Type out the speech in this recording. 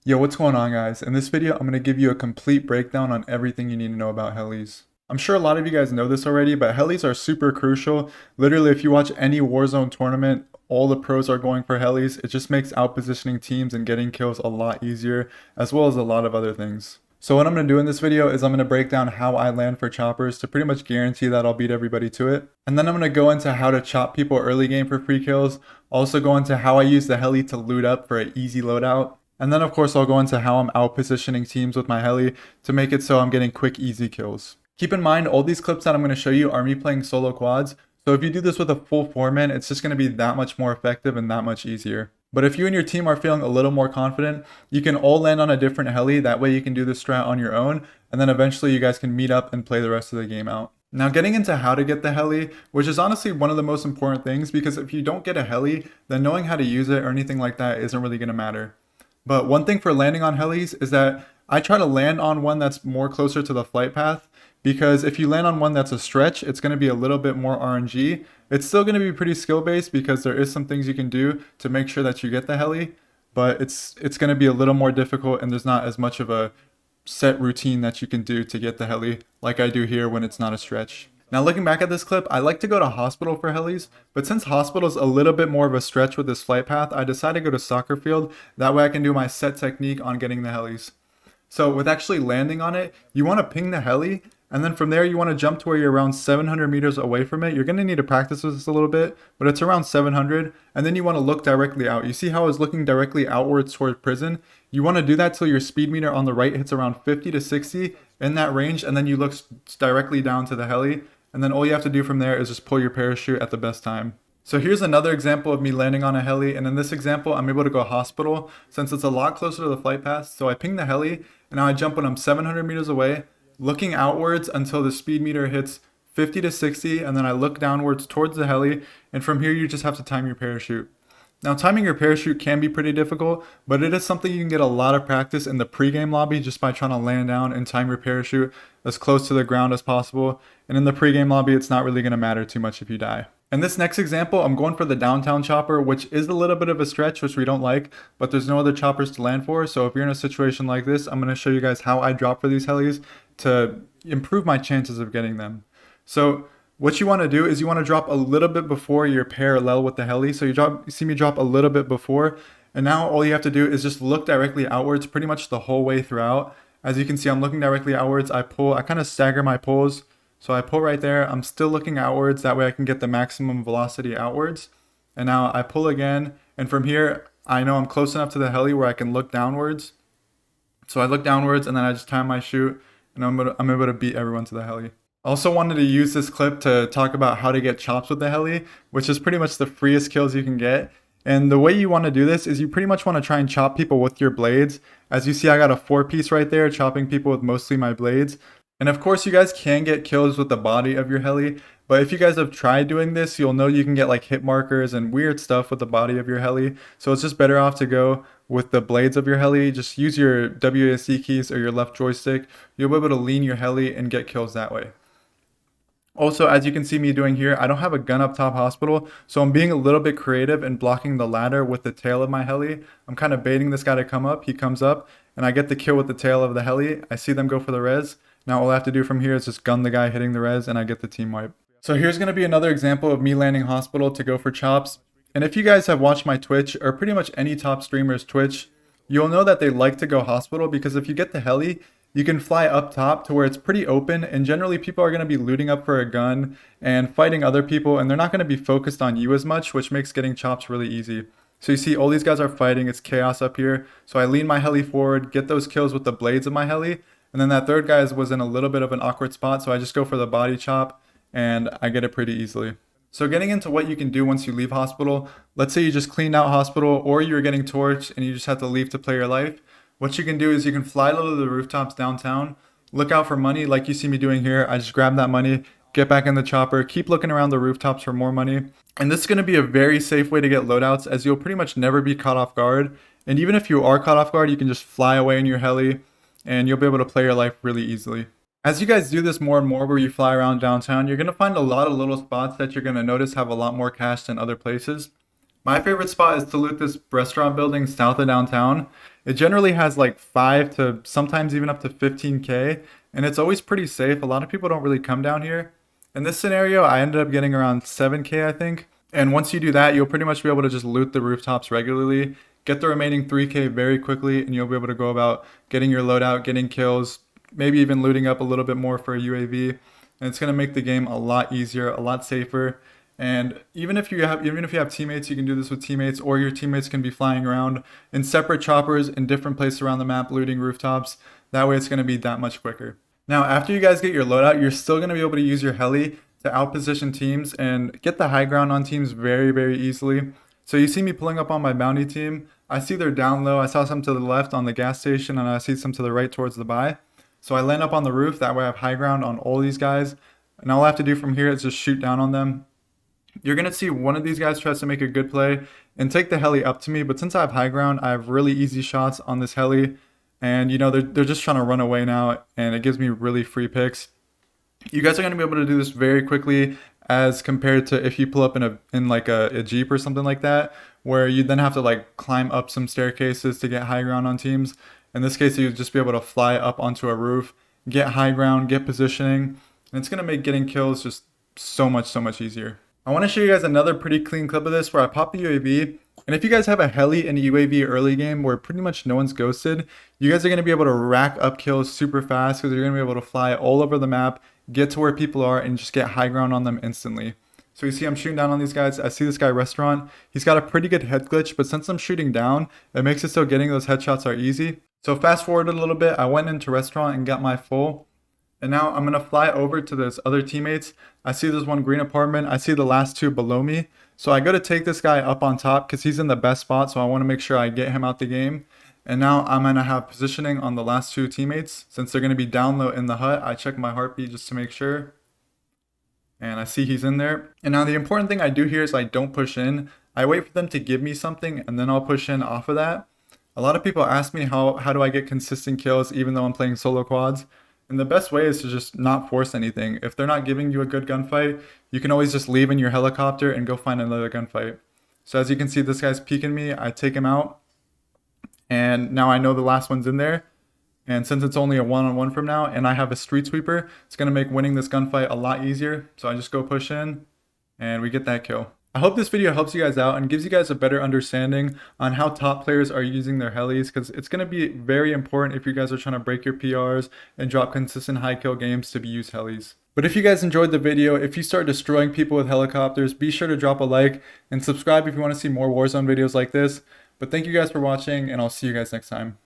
Yo, what's going on, guys? In this video, I'm going to give you a complete breakdown on everything you need to know about helis. I'm sure a lot of you guys know this already, but helis are super crucial. Literally, if you watch any Warzone tournament, all the pros are going for helis. It just makes outpositioning teams and getting kills a lot easier, as well as a lot of other things. So what I'm going to do in this video is I'm going to break down how I land for choppers to pretty much guarantee that I'll beat everybody to it. And then I'm going to go into how to chop people early game for free kills. Also go into how I use the heli to loot up for an easy loadout. And then of course I'll go into how I'm out-positioning teams with my heli to make it so I'm getting quick, easy kills. Keep in mind, all these clips that I'm going to show you are me playing solo quads. So if you do this with a full 4-man, it's just going to be that much more effective and that much easier. But if you and your team are feeling a little more confident, you can all land on a different heli. That way you can do this strat on your own. And then eventually you guys can meet up and play the rest of the game out. Now getting into how to get the heli, which is honestly one of the most important things, because if you don't get a heli, then knowing how to use it or anything like that isn't really going to matter. But one thing for landing on helis is that I try to land on one that's more closer to the flight path, because if you land on one that's a stretch, it's going to be a little bit more RNG. It's still going to be pretty skill based because there is some things you can do to make sure that you get the heli, but it's going to be a little more difficult and there's not as much of a set routine that you can do to get the heli like I do here when it's not a stretch. Now looking back at this clip, I like to go to hospital for helis, but since hospital is a little bit more of a stretch with this flight path, I decided to go to soccer field. That way I can do my set technique on getting the helis. So with actually landing on it, you want to ping the heli, and then from there you want to jump to where you're around 700 meters away from it. You're going to need to practice this a little bit, but it's around 700, and then you want to look directly out. You see how I was looking directly outwards towards prison? You want to do that till your speed meter on the right hits around 50 to 60 in that range, and then you look directly down to the heli. And then all you have to do from there is just pull your parachute at the best time. So here's another example of me landing on a heli, and in this example I'm able to go hospital since it's a lot closer to the flight path. So I ping the heli, and now I jump when I'm 700 meters away, looking outwards until the speed meter hits 50 to 60, and then I look downwards towards the heli, and from here you just have to time your parachute. Now timing your parachute can be pretty difficult, but it is something you can get a lot of practice in the pregame lobby just by trying to land down and time your parachute as close to the ground as possible. And in the pregame lobby, it's not really going to matter too much if you die. In this next example, I'm going for the downtown chopper, which is a little bit of a stretch, which we don't like, but there's no other choppers to land for. So if you're in a situation like this, I'm going to show you guys how I drop for these helis to improve my chances of getting them. So what you want to do is you want to drop a little bit before you're parallel with the heli. So you see me drop a little bit before, and now all you have to do is just look directly outwards pretty much the whole way throughout. As you can see, I'm looking directly outwards. I kind of stagger my pulls. So I pull right there. I'm still looking outwards. That way I can get the maximum velocity outwards. And now I pull again. And from here, I know I'm close enough to the heli where I can look downwards. So I look downwards and then I just time my shoot, and I'm able to beat everyone to the heli. I also wanted to use this clip to talk about how to get chops with the heli, which is pretty much the freest kills you can get. And the way you want to do this is you pretty much want to try and chop people with your blades. As you see, I got a 4-piece right there, chopping people with mostly my blades. And of course, you guys can get kills with the body of your heli, but if you guys have tried doing this, you'll know you can get like hit markers and weird stuff with the body of your heli. So it's just better off to go with the blades of your heli. Just use your WASD keys or your left joystick. You'll be able to lean your heli and get kills that way. Also, as you can see me doing here, I don't have a gun up top hospital, so I'm being a little bit creative and blocking the ladder with the tail of my heli. I'm kind of baiting this guy to come up. He comes up, and I get the kill with the tail of the heli. I see them go for the res. Now all I have to do from here is just gun the guy hitting the res, and I get the team wipe. So here's going to be another example of me landing hospital to go for chops. And if you guys have watched my Twitch, or pretty much any top streamer's Twitch, you'll know that they like to go hospital, because if you get the heli, you can fly up top to where it's pretty open, and generally people are going to be looting up for a gun and fighting other people, and they're not going to be focused on you as much, which makes getting chops really easy. So you see all these guys are fighting, it's chaos up here. So I lean my heli forward, get those kills with the blades of my heli, and then that third guy was in a little bit of an awkward spot, so I just go for the body chop, and I get it pretty easily. So getting into what you can do once you leave hospital, let's say you just cleaned out hospital, or you're getting torched and you just have to leave to play your life. What you can do is you can fly low to the rooftops downtown, look out for money like you see me doing here. I just grab that money, get back in the chopper, keep looking around the rooftops for more money. And this is going to be a very safe way to get loadouts, as you'll pretty much never be caught off guard. And even if you are caught off guard, you can just fly away in your heli and you'll be able to play your life really easily. As you guys do this more and more where you fly around downtown, you're going to find a lot of little spots that you're going to notice have a lot more cash than other places. My favorite spot is to loot this restaurant building south of downtown. It generally has like 5 to sometimes even up to 15K, and it's always pretty safe. A lot of people don't really come down here. In this scenario, I ended up getting around 7K, I think. And once you do that, you'll pretty much be able to just loot the rooftops regularly, get the remaining 3K very quickly, and you'll be able to go about getting your loadout, getting kills, maybe even looting up a little bit more for a UAV. And it's going to make the game a lot easier, a lot safer. And even if you have teammates, you can do this with teammates, or your teammates can be flying around in separate choppers in different places around the map, looting rooftops. That way, it's going to be that much quicker. Now, after you guys get your loadout, you're still going to be able to use your heli to outposition teams and get the high ground on teams very, very easily. So you see me pulling up on my bounty team. I see they're down low. I saw some to the left on the gas station, and I see some to the right towards the buy. So I land up on the roof. That way, I have high ground on all these guys. And all I have to do from here is just shoot down on them. You're going to see one of these guys tries to make a good play and take the heli up to me, but since I have high ground, I have really easy shots on this heli, and they're just trying to run away now, and it gives me really free picks. You guys are going to be able to do this very quickly as compared to if you pull up in like a Jeep or something like that, where you then have to like climb up some staircases to get high ground on teams. In this case, you'd just be able to fly up onto a roof, get high ground, get positioning, and it's going to make getting kills just so much easier. I want to show you guys another pretty clean clip of this where I pop the UAV. And if you guys have a heli and a UAV early game where pretty much no one's ghosted, you guys are going to be able to rack up kills super fast because you're going to be able to fly all over the map, get to where people are, and just get high ground on them instantly. So you see I'm shooting down on these guys. I see this guy restaurant. He's got a pretty good head glitch, but since I'm shooting down, it makes it so getting those headshots are easy. So fast forward a little bit, I went into restaurant and got my full. And now I'm going to fly over to those other teammates. I see this one green apartment. I see the last two below me. So I go to take this guy up on top because he's in the best spot. So I want to make sure I get him out the game. And now I'm going to have positioning on the last two teammates. Since they're going to be down low in the hut, I check my heartbeat just to make sure. And I see he's in there. And now the important thing I do here is I don't push in. I wait for them to give me something and then I'll push in off of that. A lot of people ask me how do I get consistent kills even though I'm playing solo quads. And the best way is to just not force anything. If they're not giving you a good gunfight, you can always just leave in your helicopter and go find another gunfight. So as you can see, this guy's peeking me. I take him out. And now I know the last one's in there. And since it's only a one-on-one from now, and I have a street sweeper, it's going to make winning this gunfight a lot easier. So I just go push in, and we get that kill. I hope this video helps you guys out and gives you guys a better understanding on how top players are using their helis, because it's going to be very important if you guys are trying to break your PRs and drop consistent high kill games to use helis. But if you guys enjoyed the video, if you start destroying people with helicopters, be sure to drop a like and subscribe if you want to see more Warzone videos like this. But thank you guys for watching, and I'll see you guys next time.